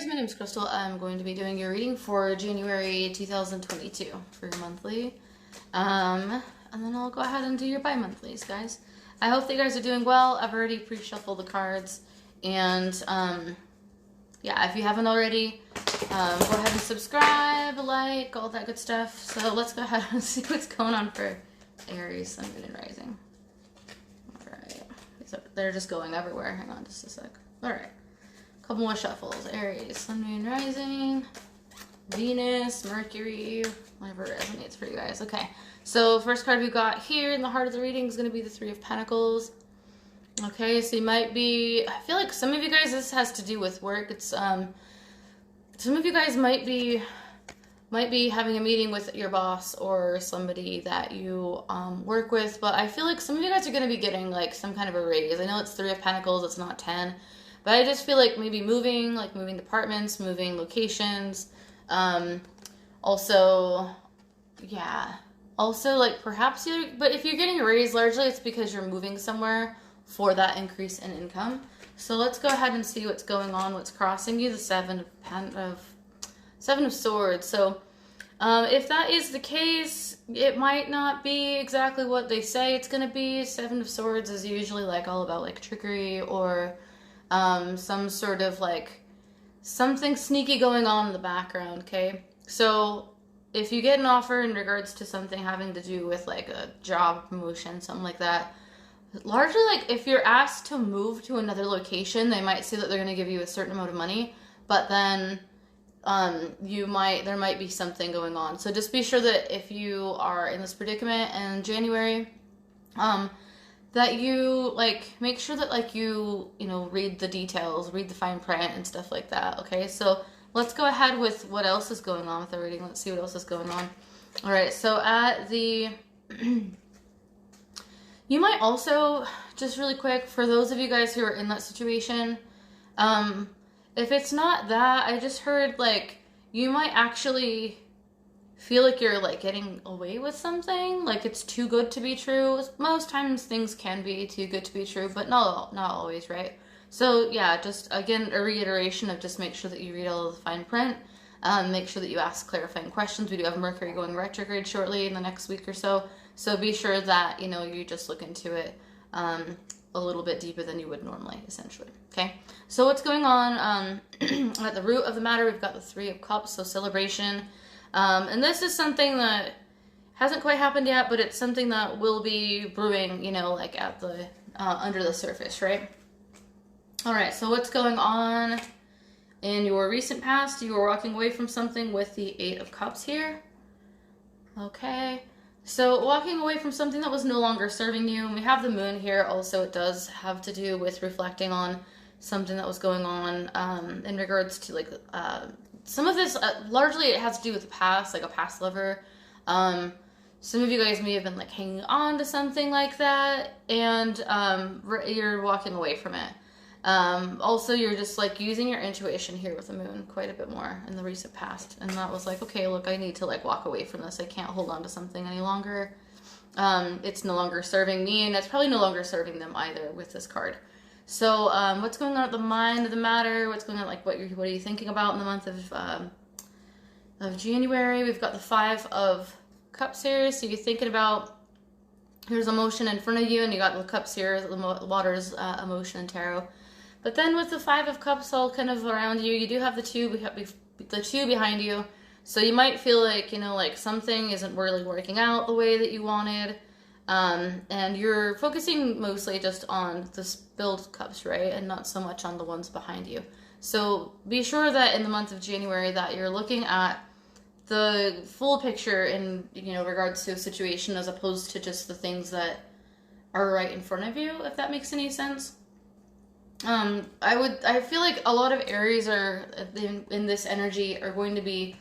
Aries, my name is Crystal. I'm going to be doing your reading for January 2022 for your monthly. And then I'll go ahead and do your bi-monthlies, guys. I hope that you guys are doing well. I've already pre-shuffled the cards. And, yeah, if you haven't already, go ahead and subscribe, like, all that good stuff. So let's go ahead and see what's going on for Aries, Sun, Moon, and Rising. Alright. They're just going everywhere. Hang on just a sec. Alright. Couple more shuffles. Aries, Sun, Moon, Rising, Venus, Mercury, whatever resonates for you guys. Okay, so first card we got here in the heart of the reading is going to be the Three of Pentacles. Okay, so you might be, I feel like some of you guys, this has to do with work. It's, some of you guys might be having a meeting with your boss or somebody that you work with, but I feel like some of you guys are going to be getting like some kind of a raise. I know it's Three of Pentacles, it's not 10. But I just feel like maybe moving departments, moving locations. Also, yeah. Also, like perhaps but if you're getting a raise, largely it's because you're moving somewhere for that increase in income. So let's go ahead and see what's going on, what's crossing you, the Seven of Swords. So if that is the case, it might not be exactly what they say it's going to be. Seven of Swords is usually like all about like trickery or some sort of like something sneaky going on in the background. Okay, so if you get an offer in regards to something having to do with like a job promotion, something like that, largely like if you're asked to move to another location, they might say that they're going to give you a certain amount of money, but then there might be something going on. So just be sure that if you are in this predicament in January, that you like make sure that like you read the details, read the fine print and stuff like that. Okay, so let's go ahead with what else is going on with the reading. Let's see what else is going on. All right, so at the you might also, just really quick, for those of you guys who are in that situation, if it's not that, I just heard like you might actually feel like you're like getting away with something, like it's too good to be true. Most times things can be too good to be true, but not always, right? So yeah, just again a reiteration of just make sure that you read all of the fine print. Make sure that you ask clarifying questions. We do have Mercury going retrograde shortly in the next week or so, so be sure that you just look into it a little bit deeper than you would normally, essentially. Okay, so what's going on at the root of the matter? We've got the Three of Cups, so celebration. And this is something that hasn't quite happened yet, but it's something that will be brewing, like at the under the surface, right? All right, so what's going on in your recent past? You were walking away from something with the Eight of Cups here. Okay, so walking away from something that was no longer serving you. And we have the Moon here. Also, it does have to do with reflecting on something that was going on in regards to like some of this, largely it has to do with the past, like a past lover. Some of you guys may have been like hanging on to something like that, and you're walking away from it. Also, you're just like using your intuition here with the Moon quite a bit more in the recent past. And that was like, okay, look, I need to like walk away from this. I can't hold on to something any longer. It's no longer serving me, and it's probably no longer serving them either with this card. So what's going on at the mind of the matter? What's going on, like what are you thinking about in the month of January? We've got the Five of Cups here. So you're thinking about, here's emotion in front of you, and you got the cups here, the water's emotion and tarot. But then with the Five of Cups all kind of around you, you do have the two behind you. So you might feel like, like something isn't really working out the way that you wanted. And you're focusing mostly just on the spilled cups, right? And not so much on the ones behind you. So be sure that in the month of January that you're looking at the full picture in, regards to a situation, as opposed to just the things that are right in front of you, if that makes any sense. I feel like a lot of Aries are in this energy are going to be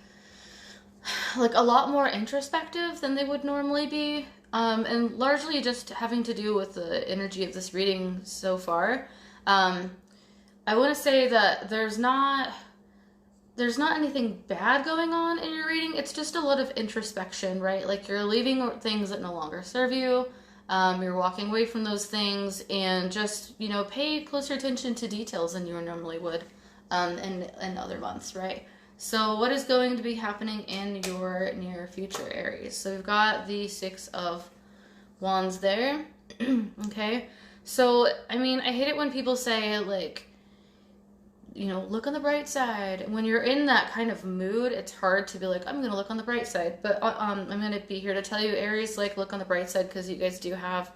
like a lot more introspective than they would normally be. And largely just having to do with the energy of this reading so far. I want to say that there's not anything bad going on in your reading. It's just a lot of introspection, right? Like you're leaving things that no longer serve you. You're walking away from those things, and just, pay closer attention to details than you normally would. in other months, right? So what is going to be happening in your near future, Aries? So we've got the Six of Wands there. Okay, so I mean, I hate it when people say like, you know, look on the bright side. When you're in that kind of mood, it's hard to be like, I'm gonna look on the bright side. But I'm gonna be here to tell you, Aries, like, look on the bright side, because you guys do have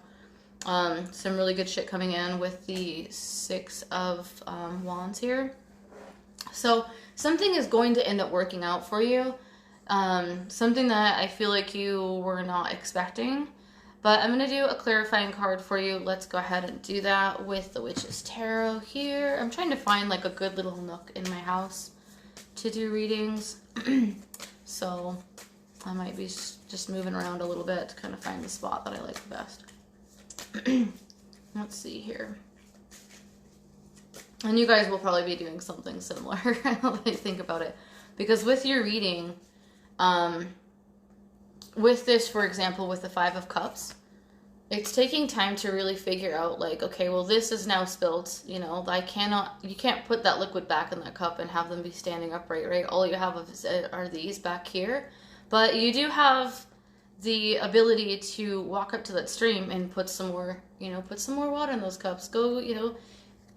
some really good shit coming in with the Six of Wands here. So something is going to end up working out for you. Something that I feel like you were not expecting. But I'm going to do a clarifying card for you. Let's go ahead and do that with the Witch's Tarot here. I'm trying to find like a good little nook in my house to do readings. So I might be just moving around a little bit to kind of find the spot that I like the best. Let's see here. And you guys will probably be doing something similar now that I think about it. Because with your reading, with this, for example, with the Five of Cups, it's taking time to really figure out, like, okay, well, this is now spilt, you know, you can't put that liquid back in that cup and have them be standing upright, right? All you have are these back here. But you do have the ability to walk up to that stream and put some more, you know, put some more water in those cups. Go, you know,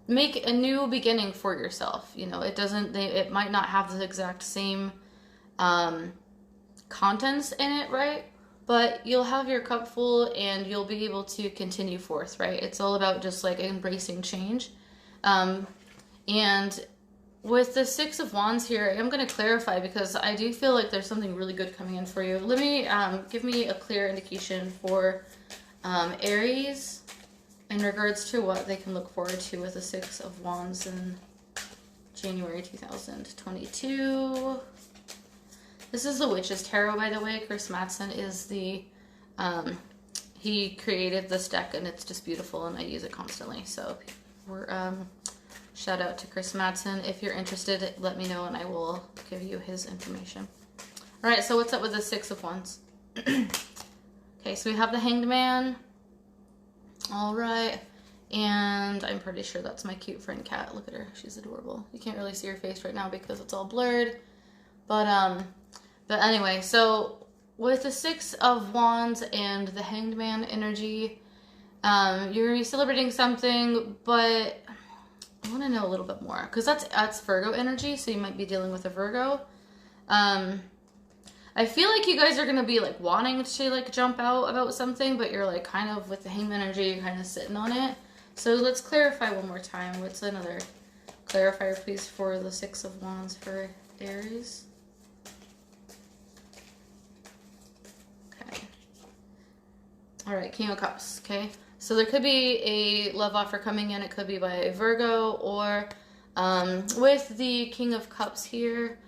make a new beginning for yourself. You know, it might not have the exact same contents in it, right? But you'll have your cup full and you'll be able to continue forth, right? It's all about just like embracing change. And with the Six of Wands here, I'm going to clarify because I do feel like there's something really good coming in for you. Let me give me a clear indication for Aries in regards to what they can look forward to with the Six of Wands in January 2022. This is the Witch's Tarot, by the way. Chris Mattson is the, he created this deck and it's just beautiful and I use it constantly. So we're, shout out to Chris Mattson. If you're interested, let me know and I will give you his information. All right, so what's up with the Six of Wands? Okay, so we have the Hanged Man. All right, and I'm pretty sure that's my cute friend Kat. Look at her, she's adorable. You can't really see her face right now because it's all blurred. But anyway, so with the Six of Wands and the Hanged Man energy, you're going to be celebrating something, but I want to know a little bit more because that's Virgo energy, so you might be dealing with a Virgo. I feel like you guys are going to be like wanting to like jump out about something, but you're like kind of with the Hanged Man energy, you're kind of sitting on it. So let's clarify one more time. What's another clarifier, please, for the Six of Wands for Aries? All right, King of Cups, okay? So there could be a love offer coming in. It could be by a Virgo or with the King of Cups here,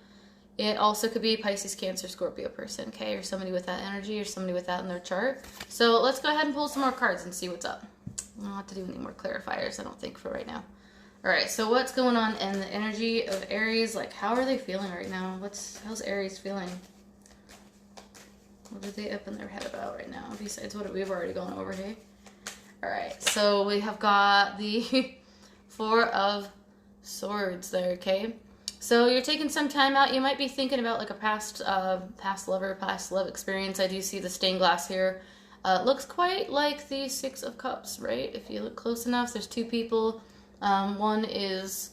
it also could be Pisces, Cancer, Scorpio person, okay? Or somebody with that energy or somebody with that in their chart. So let's go ahead and pull some more cards and see what's up. I don't have to do any more clarifiers, I don't think, for right now. All right, so what's going on in the energy of Aries? Like, how are they feeling right now? How's Aries feeling? What are they up in their head about right now, besides what we've already gone over here? All right, so we have got the Four of Swords there, okay? So you're taking some time out. You might be thinking about like a past lover, past love experience. I do see the stained glass here. Looks quite like the Six of Cups, right? If you look close enough, there's two people. One is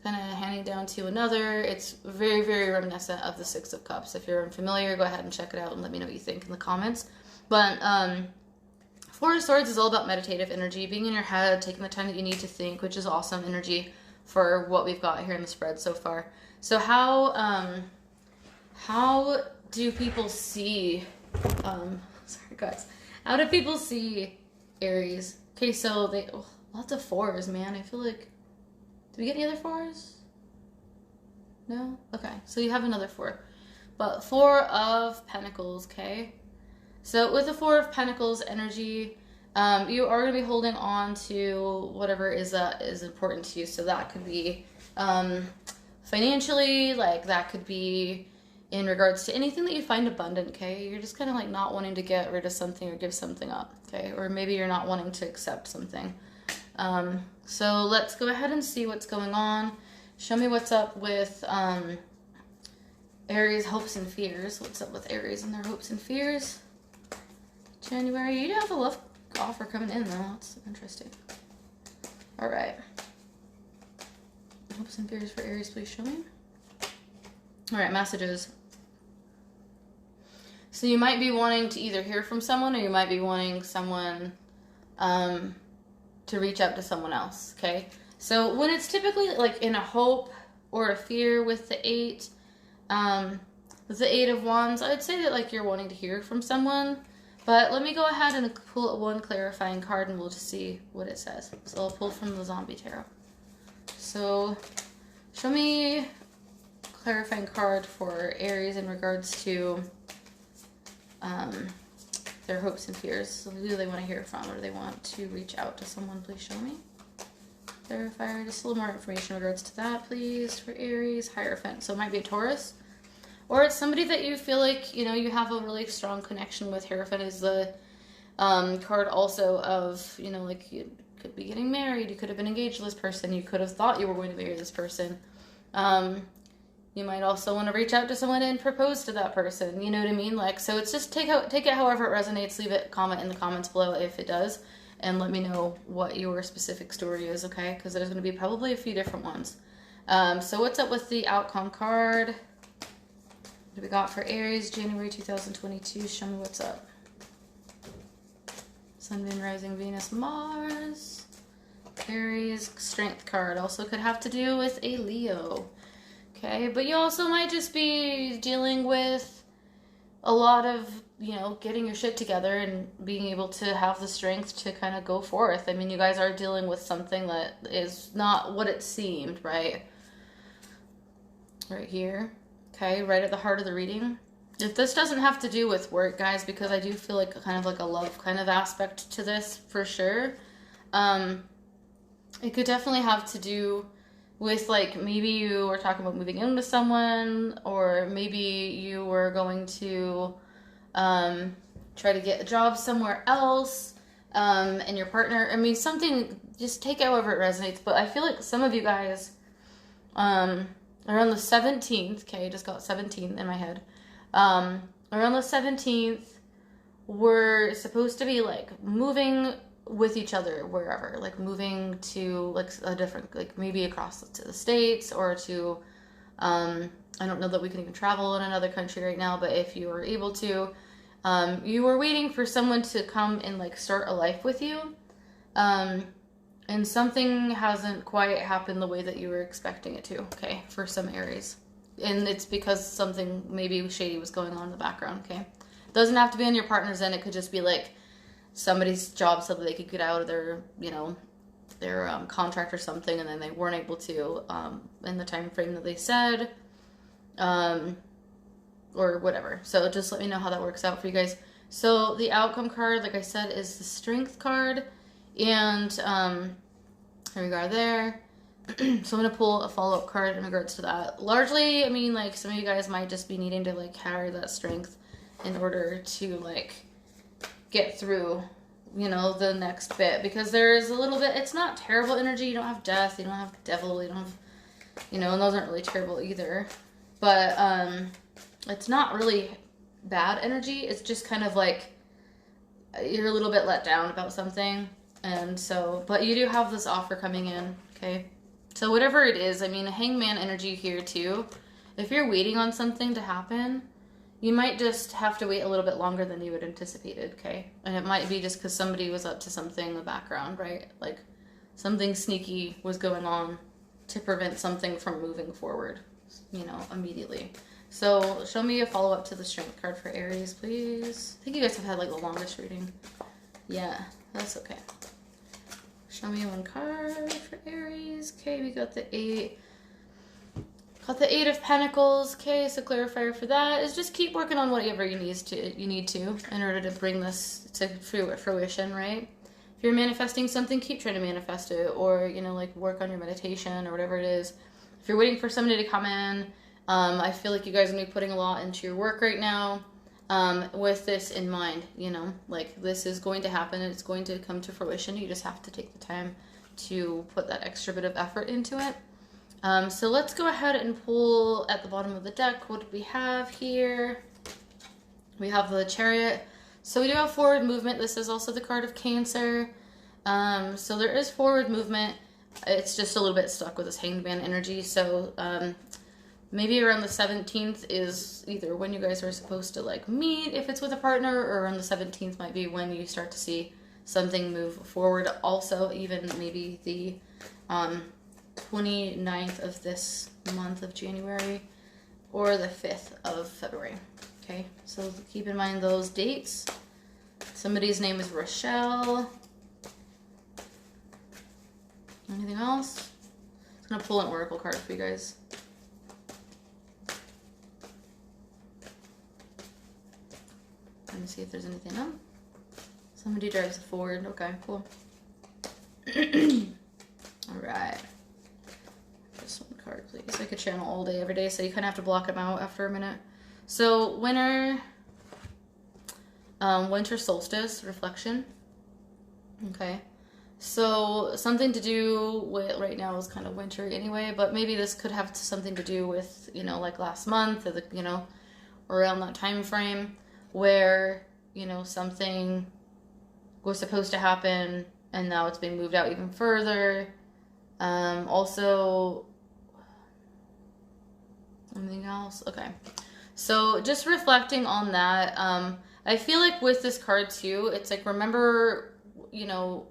kind of handing down to another. It's very, very reminiscent of the Six of Cups. If you're unfamiliar, go ahead and check it out and let me know what you think in the comments. But Four of Swords is all about meditative energy, being in your head, taking the time that you need to think, which is awesome energy for what we've got here in the spread so far. So how do people see, sorry guys, how do people see Aries? Okay, so lots of fours, man. I feel like, did we get any other fours? No? Okay, so you have another four. But Four of Pentacles, okay? So with the Four of Pentacles energy, you are going to be holding on to whatever is important to you. So that could be financially, like that could be in regards to anything that you find abundant, okay? You're just kind of like not wanting to get rid of something or give something up, okay? Or maybe you're not wanting to accept something. So let's go ahead and see what's going on. Show me what's up with Aries hopes and fears. What's up with Aries and their hopes and fears? January. You do have a love offer coming in, though. That's interesting. All right. Hopes and fears for Aries, please show me. All right, messages. So you might be wanting to either hear from someone, or you might be wanting someone to reach out to someone else, okay? So when it's typically like in a hope or a fear with the 8 of Wands, I'd say that like you're wanting to hear from someone. But let me go ahead and pull one clarifying card and we'll just see what it says. So I'll pull from the Zombie Tarot. So show me clarifying card for Aries in regards to their hopes and fears. So who do they want to hear from, or do they want to reach out to someone? Please show me. Clarifier, just a little more information in regards to that, please, for Aries. Hierophant. So it might be a Taurus. Or it's somebody that you feel like, you know, you have a really strong connection with. Hierophant is the card also of, you know, like you could be getting married. You could have been engaged to this person. You could have thought you were going to marry this person. You might also want to reach out to someone and propose to that person. You know what I mean? Like, so it's just take it however it resonates. Leave it, comment in the comments below if it does. And let me know what your specific story is, okay? Because there's going to be probably a few different ones. So what's up with the outcome card? What do we got for Aries, January 2022? Show me what's up. Sun, Moon, Rising, Venus, Mars. Aries, Strength card. Also could have to do with a Leo. Okay, but you also might just be dealing with a lot of, you know, getting your shit together and being able to have the strength to kind of go forth. I mean, you guys are dealing with something that is not what it seemed, right? Right here. Okay, right at the heart of the reading. If this doesn't have to do with work, guys, because I do feel like kind of like a love kind of aspect to this for sure. It could definitely have to do with like maybe you were talking about moving in with someone, or maybe you were going to try to get a job somewhere else, and your partner, I mean, something, just take it however it resonates. But I feel like some of you guys, around the 17th, okay, I just got 17 in my head, around the 17th, we're supposed to be like moving with each other wherever, like moving to like a different, like maybe across to the States, or to I don't know that we can even travel in another country right now, but if you were able to, you were waiting for someone to come and like start a life with you, and something hasn't quite happened the way that you were expecting it to, okay, for some Aries. And it's because something maybe shady was going on in the background, okay? Doesn't have to be on your partner's end. It could just be like somebody's job so that they could get out of their, you know, their contract or something, and then they weren't able to in the time frame that they said, or whatever. So just let me know how that works out for you guys. So the outcome card, like I said, is the Strength card, and here we go there. So I'm gonna pull a follow-up card in regards to that. Largely, I mean, like, some of you guys might just be needing to like carry that strength in order to like get through, you know, the next bit, because there's a little bit, it's not terrible energy. You don't have death, you don't have devil, you don't have, you know, and those aren't really terrible either, but it's not really bad energy. It's just kind of like you're a little bit let down about something. And so, but you do have this offer coming in, okay? So whatever it is, I mean, a hangman energy here too. If you're waiting on something to happen, you might just have to wait a little bit longer than you had anticipated, okay? And it might be just because somebody was up to something in the background, right? Like something sneaky was going on to prevent something from moving forward, you know, immediately. So show me a follow-up to the Strength card for Aries, please. I think you guys have had like the longest reading. Yeah, that's okay. Show me one card for Aries. Okay, we got the 8. Got the 8 of Pentacles. Okay, so clarifier for that is just keep working on whatever you need to in order to bring this to fruition, right? If you're manifesting something, keep trying to manifest it, or, you know, like work on your meditation or whatever it is. If you're waiting for somebody to come in, I feel like you guys are going to be putting a lot into your work right now, with this in mind, you know, like this is going to happen and it's going to come to fruition. You just have to take the time to put that extra bit of effort into it. So let's go ahead and pull at the bottom of the deck. What do we have here? We have the Chariot. So we do have forward movement. This is also the card of Cancer. So there is forward movement. It's just a little bit stuck with this Hanged Man energy. So maybe around the 17th is either when you guys are supposed to like meet if it's with a partner, or on the 17th might be when you start to see something move forward. Also, even maybe the 29th of this month of January or the 5th of February. Okay, so keep in mind those dates. Somebody's name is Rochelle. Anything else? I'm gonna pull an oracle card for you guys. Let me see if there's anything else. Somebody drives it forward. Okay, cool. All right. This one card, please. I could channel all day, every day, so you kind of have to block them out after a minute. So, winter solstice reflection. Okay. So, something to do with, right now is kind of wintry anyway, but maybe this could have something to do with, you know, like last month, or the, you know, around that time frame where, you know, something was supposed to happen and now it's being moved out even further. Also, anything else? Okay. So just reflecting on that, I feel like with this card too, it's like, remember, you know,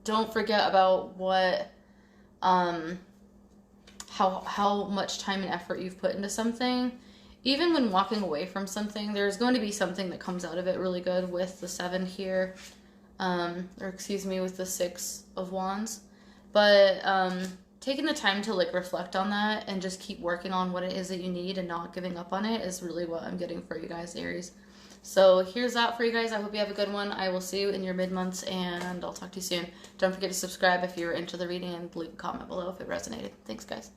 don't forget about what, how much time and effort you've put into something. Even when walking away from something, there's going to be something that comes out of it really good with the 7 here. Or excuse me, with the 6 of Wands. But taking the time to like reflect on that and just keep working on what it is that you need and not giving up on it is really what I'm getting for you guys, Aries. So here's that for you guys. I hope you have a good one. I will see you in your mid-months, and I'll talk to you soon. Don't forget to subscribe if you're into the reading, and leave a comment below if it resonated. Thanks, guys.